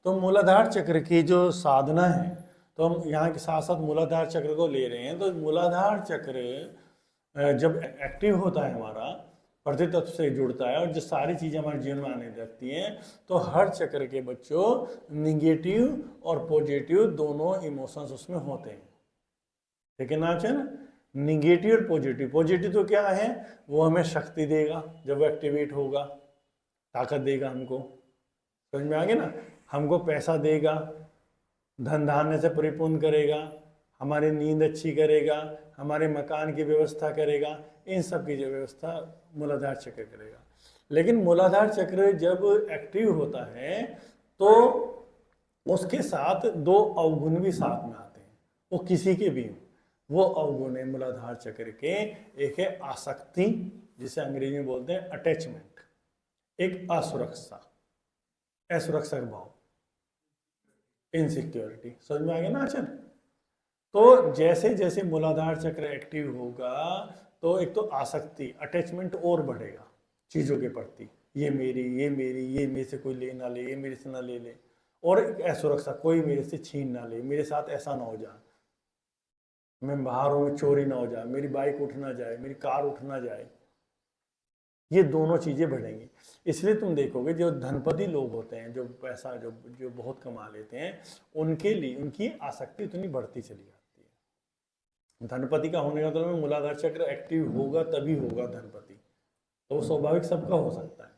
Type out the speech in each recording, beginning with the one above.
तो मूलाधार चक्र की जो साधना है, तो हम यहाँ के साथ साथ मूलाधार चक्र को ले रहे हैं। तो मूलाधार चक्र जब एक्टिव होता है हमारा, प्रतितत्व से जुड़ता है और जो सारी चीज़ें हमारे जीवन में आने लगती हैं, तो हर चक्र के बच्चों निगेटिव और पॉजिटिव दोनों इमोशंस उसमें होते हैं। ठीक है ना चल? निगेटिव और पॉजिटिव। पॉजिटिव तो क्या है? वो हमें शक्ति देगा जब वो एक्टिवेट होगा, ताकत देगा हमको, समझ में आ गया ना? हमको पैसा देगा, धन धान्य से परिपूर्ण करेगा, हमारी नींद अच्छी करेगा, हमारे मकान की व्यवस्था करेगा, इन सब की जो व्यवस्था मूलाधार चक्र करेगा। लेकिन मूलाधार चक्र जब एक्टिव होता है तो उसके साथ दो अवगुण भी साथ में आते हैं, वो किसी के भी। वो अवगुण है मूलाधार चक्र के, एक है आसक्ति, जिसे अंग्रेजी में बोलते हैं अटैचमेंट, एक असुरक्षा, असुरक्षा का भाव, इनसिक्योरिटी। समझ में आ गया ना आचरण? तो जैसे जैसे मूलाधार चक्र एक्टिव होगा तो एक तो आसक्ति, अटैचमेंट और बढ़ेगा चीज़ों के प्रति, ये मेरी, ये मेरी, ये मेरे से कोई ले ना ले, ये मेरे से ना ले ले, और एक असुरक्षा, कोई मेरे से छीन ना ले, मेरे साथ ऐसा ना हो जाए, मैं बाहर हूँ चोरी ना हो जाए, मेरी बाइक उठ ना जाए, मेरी कार उठ ना जाए, ये दोनों चीज़ें बढ़ेंगी। इसलिए तुम देखोगे जो धनपति लोग होते हैं, जो पैसा जो जो बहुत कमा लेते हैं, उनके लिए उनकी आसक्ति इतनी बढ़ती चली जाती है। धनपति का होने का मतलब तो मूलाधार चक्र एक्टिव होगा तभी होगा धनपति, तो वो स्वाभाविक सबका हो सकता है।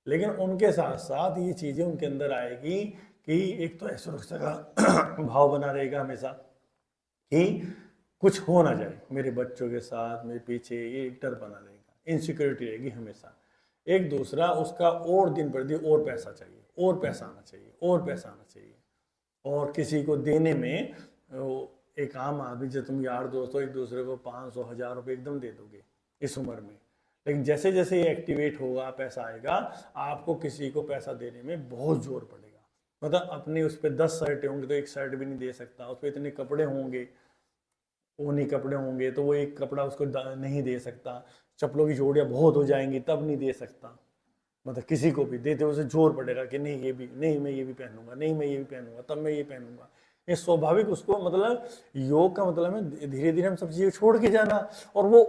लेकिन उनके साथ साथ ये चीज़ें उनके अंदर आएगी कि एक तो असुरक्षा का भाव बना रहेगा हमेशा कि कुछ हो ना जाए मेरे बच्चों के साथ, मेरे पीछे, ये एक डर बना रहेगा, इनसिक्योरिटी रहेगी हमेशा। एक दूसरा उसका और दिन प्रतिदिन और पैसा चाहिए, और पैसा आना चाहिए, और पैसा आना चाहिए, और किसी को देने में एक आम आदमी, जब तुम यार दोस्तों एक दूसरे को 500 1000 रुपये एकदम दे दोगे इस उम्र में, लेकिन जैसे जैसे ये एक्टिवेट होगा, पैसा आएगा, आपको किसी को पैसा देने में बहुत जोर पड़ेगा। मतलब अपने उस पर 10 शर्टें होंगी तो एक शर्ट भी नहीं दे सकता, उस पर इतने कपड़े होंगे, ऊनी कपड़े होंगे तो वो एक कपड़ा उसको नहीं दे सकता, चप्पलों की जोड़ियाँ बहुत हो जाएंगी तब नहीं दे सकता। मतलब किसी को भी देते उसे जोर पड़ेगा कि नहीं ये भी नहीं, मैं ये भी पहनूंगा, नहीं मैं ये भी पहनूंगा, तब मैं ये पहनूंगा। ये स्वाभाविक उसको, मतलब योग का मतलब है धीरे धीरे हम सब चीज़ें छोड़ के जाना, और वो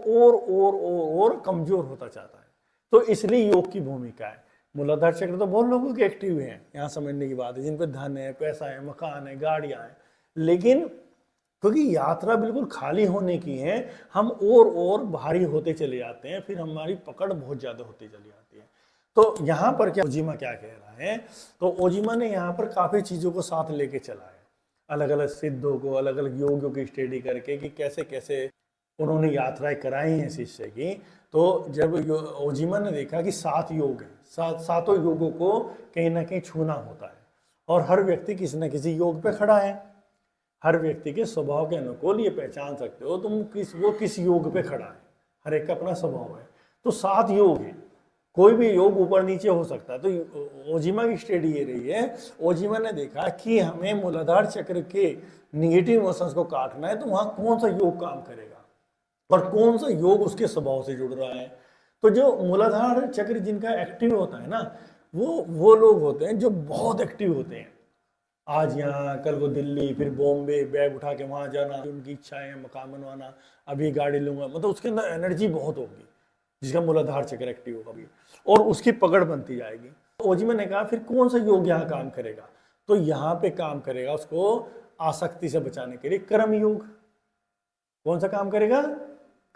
और कमजोर होता जाता है। तो इसलिए योग की भूमिका है। मूलाधार चक्र तो बहुत लोगों के एक्टिव हैं, यहाँ समझने की बात है, जिन पर धन है, पैसा है, मकान है, गाड़ियाँ हैं, लेकिन क्योंकि यात्रा बिल्कुल खाली होने की है, हम और भारी होते चले जाते हैं, फिर हमारी पकड़ बहुत ज़्यादा होती चली जाती है। तो यहाँ पर क्या ओजीमा क्या कह रहा है? तो ओजीमा ने यहाँ पर काफ़ी चीज़ों को साथ लेके चला है, अलग अलग सिद्धों को, अलग अलग योगियों की स्टडी करके कि कैसे कैसे उन्होंने यात्राएं कराई हैं शिष्य की। तो जब ओजीमा ने देखा कि 7 योग हैं, सातों योगों को कहीं ना कहीं छूना होता है, और हर व्यक्ति किसी न किसी योग पे खड़ा है, हर व्यक्ति के स्वभाव के अनुकूल ये पहचान सकते हो तुम वो किस योग पे खड़ा है, हर एक का अपना स्वभाव है। तो 7 योग हैं, कोई भी योग ऊपर नीचे हो सकता है। तो ओजीमा की स्टडी ये रही है, ओजीमा ने देखा कि हमें मूलाधार चक्र के निगेटिव इमोशंस को काटना है, तो वहाँ कौन सा योग काम करेगा और कौन सा योग उसके स्वभाव से जुड़ रहा है। तो जो मूलाधार चक्र जिनका एक्टिव होता है ना, वो लोग होते हैं जो बहुत एक्टिव होते हैं, आज यहाँ कल को दिल्ली, फिर बॉम्बे, बैग उठा के वहाँ जाना, उनकी इच्छाएं है, मकान बनवाना, अभी गाड़ी लूंगा, मतलब उसके अंदर एनर्जी बहुत होगी जिसका मूलाधार चक्र एक्टिव होगा भी, और उसकी पकड़ बनती जाएगी। ओजीमा ने कहा फिर कौन सा योग यहाँ काम करेगा? तो यहाँ पे काम करेगा उसको आसक्ति से बचाने के लिए कर्म योग। कौन सा काम करेगा?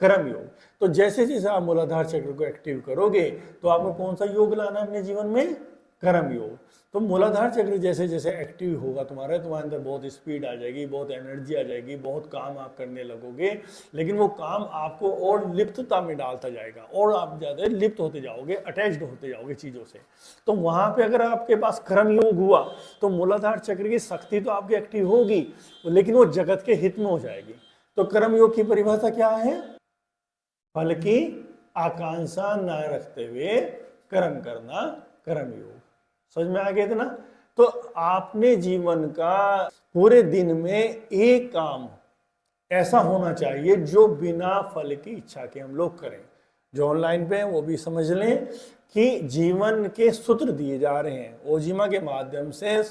कर्म योग। तो जैसे जैसे आप मूलाधार चक्र को एक्टिव करोगे तो आपको कौन सा योग लाना है अपने जीवन में? कर्म योग। तो मूलाधार चक्र जैसे जैसे एक्टिव होगा तुम्हारे अंदर बहुत स्पीड आ जाएगी, बहुत एनर्जी आ जाएगी, बहुत काम आप करने लगोगे, लेकिन वो काम आपको और लिप्तता में डालता जाएगा, और आप ज़्यादा लिप्त होते जाओगे, अटैच्ड होते जाओगे चीज़ों से। तो वहाँ पे अगर आपके पास कर्म योग हुआ तो मूलाधार चक्र की शक्ति तो आपकी एक्टिव होगी, लेकिन वो जगत के हित में हो जाएगी। तो कर्म योग की परिभाषा क्या है? फल की आकांक्षा न रखते हुए कर्म करना, कर्म योग। समझ में आ गया था ना? तो आपने जीवन का पूरे दिन में एक काम ऐसा होना चाहिए जो बिना फल की इच्छा के हम लोग करें। जो ऑनलाइन पे हैं वो भी समझ लें कि जीवन के सूत्र दिए जा रहे हैं ओजीमा के माध्यम से,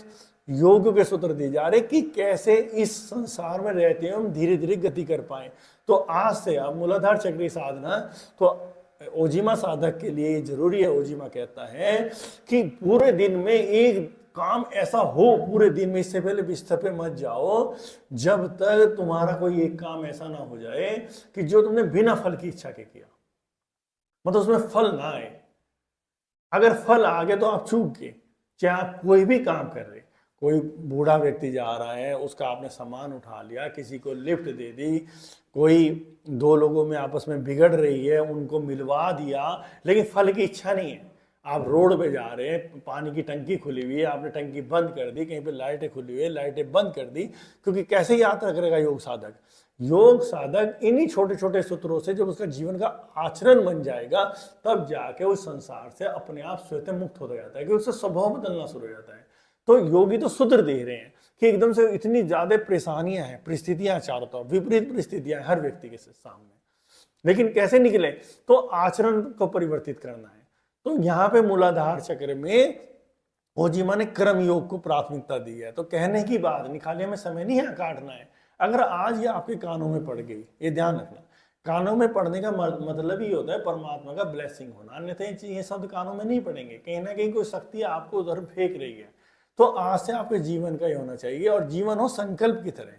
योग के सूत्र दिए जा रहे कि कैसे इस संसार में रहते हैं हम धीरे धीरे गति कर पाए। तो आज से अब मूलाधार चक्री साधना तो ओजिमा साधक के लिए जरूरी है। ओजिमा कहता है कि पूरे दिन में एक काम ऐसा हो, पूरे दिन में, इससे पहले बिस्तर पे मत जाओ जब तक तुम्हारा कोई एक काम ऐसा ना हो जाए कि जो तुमने बिना फल की इच्छा के किया, मतलब उसमें फल ना आए। अगर फल आ गए तो आप चूक गए। चाहे आप कोई भी काम कर रहे, कोई बूढ़ा व्यक्ति जा रहा है, उसका आपने सामान उठा लिया, किसी को लिफ्ट दे दी, कोई दो लोगों में आपस में बिगड़ रही है, उनको मिलवा दिया, लेकिन फल की इच्छा नहीं है। आप रोड पे जा रहे हैं, पानी की टंकी खुली हुई है, आपने टंकी बंद कर दी, कहीं पे लाइटें खुली हुई है, लाइटें बंद कर दी, क्योंकि कैसे यात्रा करेगा योग साधक? योग साधक इन्हीं छोटे छोटे सूत्रों से जब उसका जीवन का आचरण बन जाएगा, तब जाके उस संसार से अपने आप स्वतः मुक्त हो जाता है, कि उसका स्वभाव बदलना शुरू हो जाता है। तो योगी तो सूत्र दे रहे हैं कि एकदम से इतनी ज्यादा परेशानियां हैं, परिस्थितियां चारों तरफ, विपरीत परिस्थितियां हर व्यक्ति के सामने, लेकिन कैसे निकले? तो आचरण को परिवर्तित करना है। तो यहाँ पे मूलाधार चक्र में ओजिमा ने कर्म योग को प्राथमिकता दी है। तो कहने की बात नहीं, खाली हमें समय नहीं है काटना है। अगर आज ये आपके कानों में पड़ गई, ये ध्यान रखना, कानों में पड़ने का मतलब ही होता है परमात्मा का ब्लेसिंग होना, अन्यथा ये शब्द कानों में नहीं पड़ेंगे। कहीं ना कहीं कोई शक्ति आपको उधर फेंक रही है। तो आज से आपके जीवन का ही होना चाहिए, और जीवन हो संकल्प की तरह।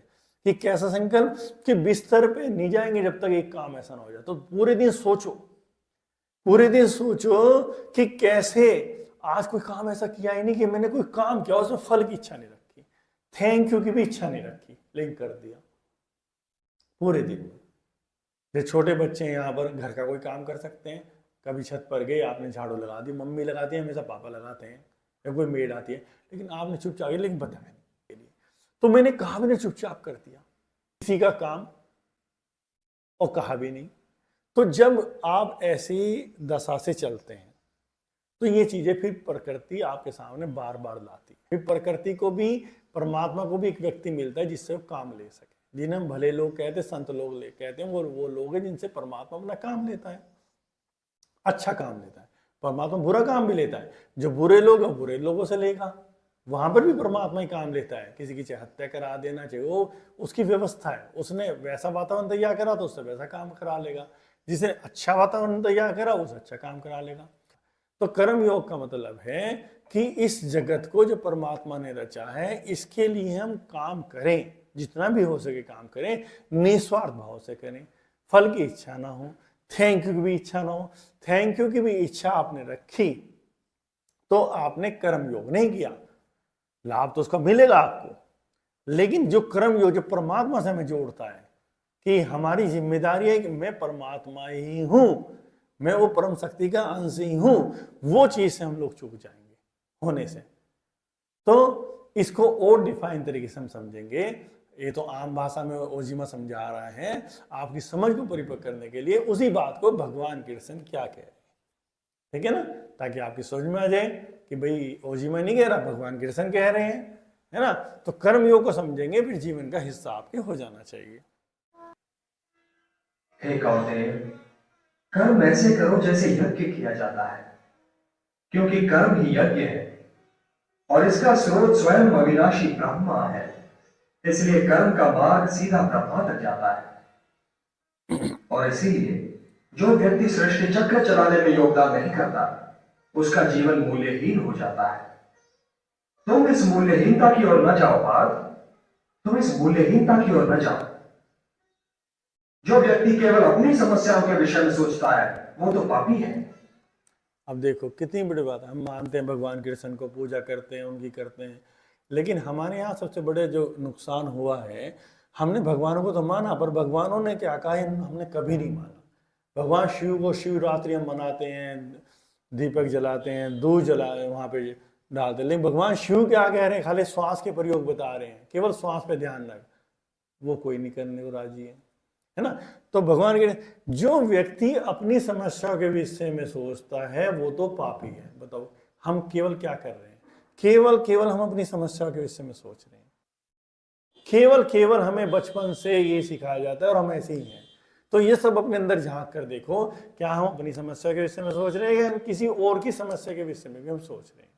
कि कैसा संकल्प? कि बिस्तर पे नहीं जाएंगे जब तक एक काम ऐसा ना हो जाए। तो पूरे दिन सोचो, पूरे दिन सोचो कि कैसे आज कोई काम ऐसा किया ही नहीं कि मैंने कोई काम किया उसमें फल की इच्छा नहीं रखी, थैंक यू की भी इच्छा नहीं रखी, लेकिन कर दिया पूरे दिन में। जो छोटे बच्चे हैं यहाँ पर घर का कोई काम कर सकते हैं, कभी छत पर गए, आपने झाड़ू लगा दी, मम्मी लगाती है, हमेशा पापा लगाते हैं, या कोई मेड आती है, लेकिन आपने चुपचाप, लेकिन बताया के लिए, तो मैंने कहा, मैंने चुपचाप कर दिया किसी का काम, और कहा भी नहीं। तो जब आप ऐसी दशा से चलते हैं तो ये चीजें फिर प्रकृति आपके सामने बार बार लाती है। फिर प्रकृति को भी, परमात्मा को भी एक व्यक्ति मिलता है जिससे वो काम ले सके। जिन्हें हम भले लोग कहते हैं, संत लोग कहते हैं, वो लोग हैं जिनसे परमात्मा अपना काम लेता है, अच्छा काम लेता है। परमात्मा बुरा काम भी लेता है, जो बुरे लोग हैं बुरे लोगों से लेगा, वहां पर भी परमात्मा ही काम लेता है। किसी की चाहे हत्या करा देना चाहिए, वो उसकी व्यवस्था है, उसने वैसा वातावरण तैयार करा तो उससे वैसा काम करा लेगा, जिसने अच्छा वातावरण तैयार करा उससे अच्छा काम करा लेगा। तो कर्म योग का मतलब है कि इस जगत को जो परमात्मा ने रचा है, इसके लिए हम काम करें, जितना भी हो सके काम करें, निस्वार्थ भाव से करें, फल की इच्छा ना हो, थैंक यू की भी इच्छा ना हो। थैंक यू की भी इच्छा आपने रखी तो आपने कर्म योग नहीं किया, लाभ तो उसका मिलेगा आपको, लेकिन जो कर्म योग जो परमात्मा से हमें जोड़ता है कि हमारी जिम्मेदारी है कि मैं परमात्मा ही हूं, मैं वो परम शक्ति का अंश ही हूं, वो चीज से हम लोग चूक जाएंगे होने से। तो इसको और डिफाइन तरीके से हम समझेंगे। ये तो आम भाषा में ओजिमा समझा रहा है, आपकी समझ को परिपक्व करने के लिए उसी बात को भगवान कृष्ण क्या कह रहे हैं, ठीक है ना, ताकि आपकी समझ में आ जाए कि भाई ओजिमा नहीं कह रहा, भगवान कृष्ण कह रहे हैं, है ना। तो कर्म योग को समझेंगे, फिर जीवन का हिस्सा आपके हो जाना चाहिए। हे कौंतेय, कर्म ऐसे करो जैसे यज्ञ किया जाता है, क्योंकि कर्म ही यज्ञ है और इसका स्रोत स्वयं अविनाशी ब्रह्मा है। इसलिए कर्म का मार्ग सीधा ब्रह्मा तक जाता है। और इसीलिए जो व्यक्ति सृष्टि चक्र चलाने में योगदान नहीं करता, उसका जीवन मूल्यहीन हो जाता है। तुम इस मूल्यहीनता की ओर न जाओ पार्थ, तुम इस मूल्यहीनता की ओर न जाओ। जो व्यक्ति केवल अपनी समस्याओं के विषय में सोचता है, वो तो पापी है। अब देखो कितनी बड़ी बात है, हम मानते हैं भगवान कृष्ण को, पूजा करते हैं, उनकी करते हैं, लेकिन हमारे यहाँ सबसे बड़े जो नुकसान हुआ है, हमने भगवानों को तो माना, पर भगवानों ने क्या कहा हमने कभी नहीं माना। भगवान शिव को शिवरात्रि हम मनाते हैं, दीपक जलाते हैं, दूध जला वहाँ पे डालते हैं, लेकिन भगवान शिव क्या कह रहे हैं, खाली श्वास के प्रयोग बता रहे हैं, केवल श्वास पे ध्यान रख, वो कोई नहीं करने को राजी है ना। तो भगवान के जो व्यक्ति अपनी समस्या के विषय में सोचता है वो तो पापी है। बताओ हम केवल क्या कर रहे हैं, केवल हम अपनी समस्या के विषय में सोच रहे हैं, केवल हमें बचपन से ये सिखाया जाता है और हम ऐसे ही हैं। तो ये सब अपने अंदर झांक कर देखो, क्या हम अपनी समस्या के विषय में सोच रहे हैं या किसी और की समस्या के विषय में भी हम सोच रहे हैं।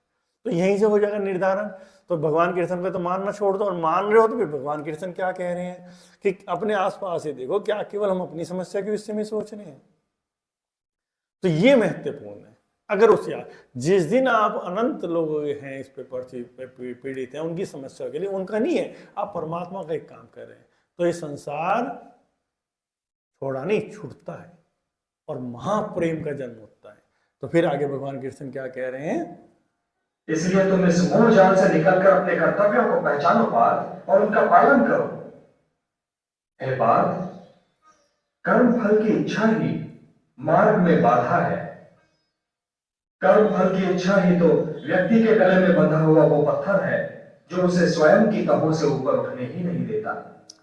तो यहीं से हो जाएगा निर्धारण। तो भगवान कृष्ण पे तो मानना छोड़ दो, और मान रहे हो तो फिर भगवान कृष्ण क्या कह रहे हैं कि अपने आसपास ही देखो, क्या केवल हम अपनी समस्या के विषय में सोच रहे हैं। तो ये महत्वपूर्ण है। अगर उस जिस दिन आप अनंत लोग हैं इस पे पीड़ित हैं, उनकी समस्या के लिए, उनका नहीं है, आप परमात्मा का एक काम कर रहे हैं, तो ये संसार छोड़ा नहीं, छूटता है और महाप्रेम का जन्म होता है। तो फिर आगे भगवान कृष्ण क्या कह रहे हैं, इसलिए तुम इस मोह जाल से निकलकर अपने कर्तव्यों को पहचानो पार्थ और उनका पालन करो। हे पार्थ, कर्म फल की इच्छा ही मार्ग में बाधा है। कर्म फल की इच्छा ही तो व्यक्ति के गले में बंधा हुआ वो पत्थर है जो उसे स्वयं की तहों से ऊपर उठने ही नहीं देता।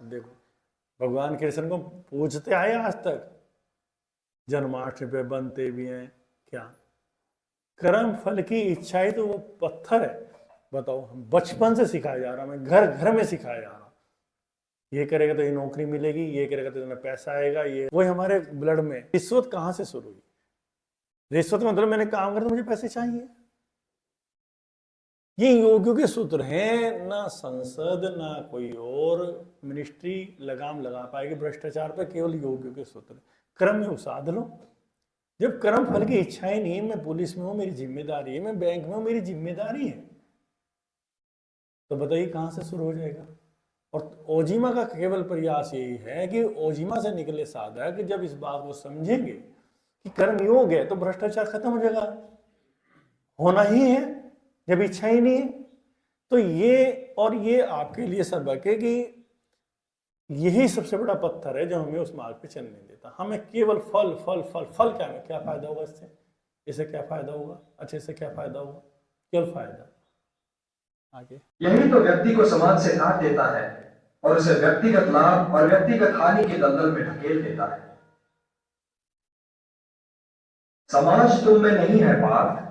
देखो भगवान कृष्ण को पूछते आए आज तक, जन्माष्टमी पे बनते भी हैं क्या, कर्म फल की इच्छा ही तो वो पत्थर है। बताओ, हम बचपन से सिखाया जा रहा, मैं घर घर में सिखाया जा रहा, ये करेगा तो ये नौकरी मिलेगी, ये करेगा तो तुम्हें पैसा आएगा, ये वही हमारे ब्लड में। रिश्वत कहाँ से शुरू हुई? रिश्वत मतलब मैंने काम कर तो मुझे पैसे चाहिए। ये योगियों के सूत्र हैं, ना संसद ना कोई और मिनिस्ट्री लगाम लगा पाएगी भ्रष्टाचार पर, केवल योगियों के सूत्र। कर्म में उसाध लो। जब कर्म फल की इच्छा ही नहीं, मैं पुलिस में हूं मेरी जिम्मेदारी है, मैं बैंक में हूं मेरी जिम्मेदारी है, तो बताइए कहां से शुरू हो जाएगा। और ओजिमा का केवल प्रयास यही है कि ओजिमा से निकले साधक जब इस बात को समझेंगे कि कर्म योग है तो भ्रष्टाचार खत्म हो जाएगा, होना ही है जब इच्छा ही नहीं है। तो ये आपके लिए सबक है कि यही सबसे बड़ा पत्थर है जो हमें उस मार्ग पे चलने देता। हमें केवल फल फल फल फल क्या है, क्या फायदा होगा इससे, इससे क्या फायदा होगा, अच्छे से क्या फायदा होगा, केवल फायदा। आगे यही तो व्यक्ति को समाज से काट देता है और उसे व्यक्तिगत लाभ और व्यक्तिगत हानि के दलदल में ढकेल देता है। समाज तुम में नहीं है पार्थ,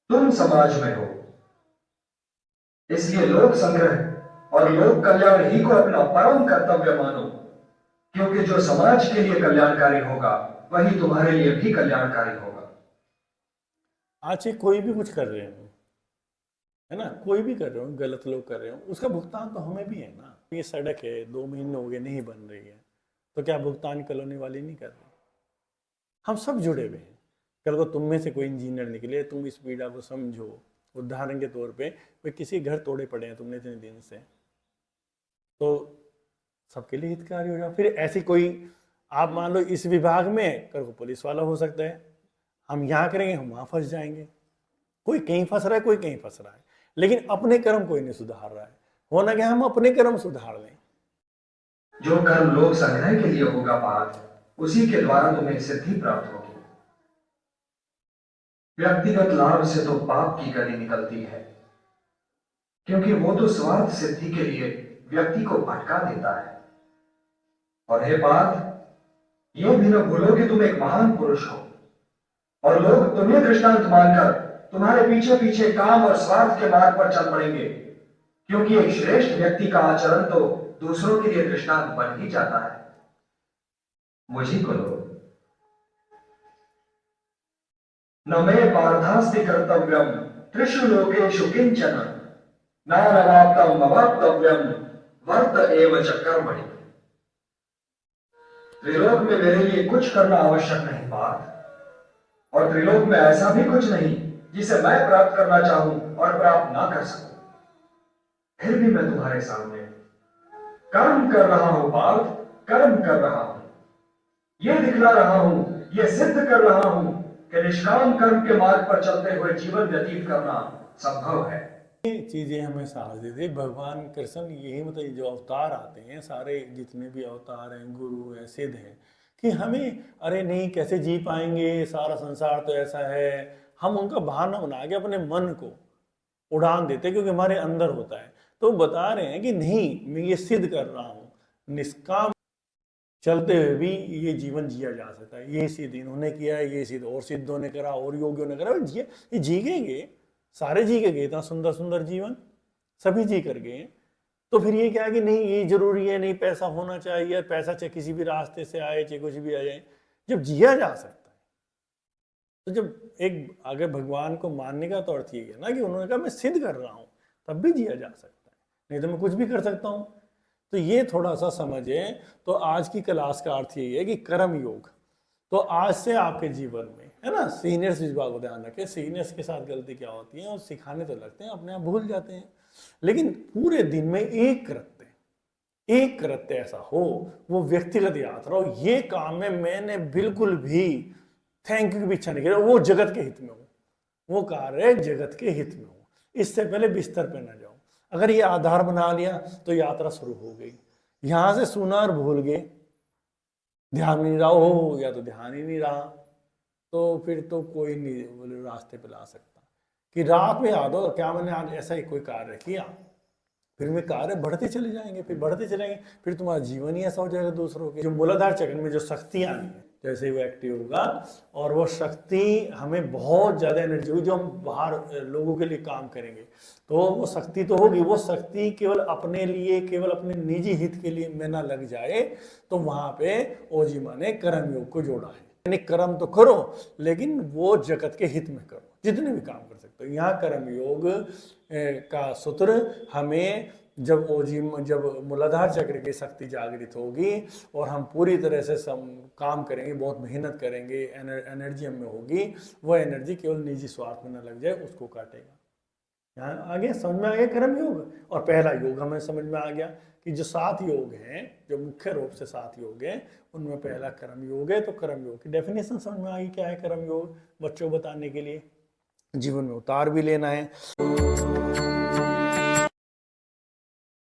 तुम समाज में हो। इसलिए लोक संग्रह और लोक कल्याण ही को अपना परम कर्तव्य मानो, क्योंकि जो समाज के लिए कल्याणकारी होगा वही तुम्हारे लिए भी कल्याणकारी होगा। आज कोई भी कुछ कर रहे हो, है ना, कोई भी कर रहे हो, गलत लोग कर रहे हो, उसका भुगतान तो हमें भी है ना। ये सड़क है 2 महीने हो गए नहीं बन रही है, तो क्या भुगतान कॉलोनी वाली नहीं कर रही? हम सब जुड़े हुए हैं। कल को तुम में से कोई इंजीनियर निकले, तुम इस पीड़ा को समझो, उदाहरण के तौर पे कोई किसी घर तोड़े पड़े हैं तुमने इतने दिन से, तो सबके लिए हितकारी हो जाओ। फिर ऐसी कोई, आप मान लो इस विभाग में कल को पुलिस वाला हो सकता है, हम यहाँ करेंगे हम वहाँ फंस जाएंगे। कोई कहीं फंस रहा है, कोई कहीं फंस रहा है, लेकिन अपने कर्म कोई नहीं सुधार रहा है। होना क्या, हम अपने कर्म सुधार लें। जो कर्म लोक संग्रह के लिए होगा पार्थ, उसी के द्वारा तुम्हें सिद्धि प्राप्त होगी। व्यक्तिगत लाभ से तो पाप की गली निकलती है, क्योंकि वो तो स्वार्थ सिद्धि के लिए व्यक्ति को भटका देता है। और हे पार्थ, ये भी न भूलो कि तुम एक महान पुरुष हो और लोग तुम्हें दृष्टांत मानकर तुम्हारे पीछे पीछे काम और स्वार्थ के मार्ग पर चल पड़ेंगे, क्योंकि एक श्रेष्ठ व्यक्ति का आचरण तो दूसरों के लिए दृष्टांत बन ही जाता है। मुझी को लो, न मे पार्थास्ति कर्तव्यम त्रिषु लोकेषु किंचन नानवाप्तम अवाप्तव्यम वर्त एव च कर्मणि। त्रिलोक में मेरे लिए कुछ करना आवश्यक नहीं पार्थ, और त्रिलोक में ऐसा भी कुछ नहीं जिसे मैं प्राप्त करना चाहूं और प्राप्त ना कर सकूं। फिर भी मैं तुम्हारे सामने कर्म कर रहा हूं पार्थ, कर्म कर रहा हूं। यह दिखला रहा हूं, यह सिद्ध कर रहा हूं कि निष्काम कर्म के मार्ग पर चलते हुए जीवन व्यतीत करना संभव है। ये चीजें हमें साहस देती है भगवान कृष्ण। यही मतलब जो अवतार आते हैं, सारे जितने भी अवतार हैं, गुरु हैं, सिद्ध हैं, कि हमें अरे नहीं कैसे जी पाएंगे, सारा संसार तो ऐसा है, हम उनका बहाना बना के अपने मन को उड़ान देते हैं, क्योंकि हमारे अंदर होता है। तो बता रहे हैं कि नहीं, मैं ये सिद्ध कर रहा हूँ, निष्काम चलते हुए भी ये जीवन जिया जा सकता है। ये सिद्ध इन्होंने किया है, ये सिद्ध और सिद्धों ने करा, और योगियों ने करा, ये जीगेंगे, सारे जी के गए, इतना सुंदर सुंदर जीवन सभी जी कर गए। तो फिर ये क्या है कि नहीं ये जरूरी है, नहीं पैसा होना चाहिए, पैसा चाहे किसी भी रास्ते से आए, चाहे कुछ भी आ जाए, जब जिया जा सकता है तो जब एक आगे भगवान को मानने का तो अर्थ यही है ना कि उन्होंने कहा मैं सिद्ध कर रहा हूँ, तब भी जिया जा सकता है, नहीं तो मैं कुछ भी कर सकता हूँ। तो ये थोड़ा सा समझे। तो आज की क्लास का अर्थ यही है कि कर्म योग। तो आज से आपके जीवन में, है ना, सीनियर्स इस बात को ध्यान रखें, सीनियर्स के साथ गलती क्या होती है, और सिखाने तो लगते हैं, अपने आप भूल जाते हैं। लेकिन पूरे दिन में एक कृत्य ऐसा हो, वो व्यक्तिगत यात्रा हो, ये काम में मैंने बिल्कुल भी थैंक यू की भी इच्छा नहीं करी, वो जगत के हित में हो, वो कार्य जगत के हित में हो, इससे पहले बिस्तर पे ना जाओ। अगर ये आधार बना लिया तो यात्रा शुरू हो गई। यहां से सुना और भूल गए, ध्यान नहीं रहा हो, या तो ध्यान ही नहीं रहा, तो फिर तो कोई नहीं बोले रास्ते पे ला सकता। कि रात में याद हो क्या मैंने आज ऐसा ही कोई कार्य किया, फिर में कार्य बढ़ते चले जाएंगे, फिर बढ़ते चलेंगे, फिर तुम्हारा जीवन ही ऐसा हो जाएगा दूसरों के। जो मूलाधार चक्र में जो शक्ति आनी है, जैसे ही वो एक्टिव होगा, और वो शक्ति हमें बहुत ज़्यादा एनर्जी होगी, जो हम बाहर लोगों के लिए काम करेंगे, तो वो शक्ति तो होगी, वो शक्ति केवल अपने लिए, केवल अपने निजी हित के लिए में ना लग जाए। तो वहाँ पे ओजीमा ने कर्म योग को जोड़ा है, यानी कर्म तो करो लेकिन वो जगत के हित में करो, जितने भी काम कर सकते हो। यहाँ कर्म योग का सूत्र हमें जब मूलाधार चक्र की शक्ति जागृत होगी और हम पूरी तरह से काम करेंगे, बहुत मेहनत करेंगे, एनर्जी हम में होगी, वो एनर्जी केवल निजी स्वार्थ में न लग जाए, उसको काटेगा। यहाँ आगे समझ में आ गया कर्म योग। और पहला योग हमें समझ में आ गया कि जो 7 योग हैं, जो मुख्य रूप से 7 योग हैं, उनमें पहला कर्म योग है। तो कर्म योग की डेफिनेशन समझ में आ गई, क्या है कर्म योग, बच्चों को बताने के लिए जीवन में उतार भी लेना है।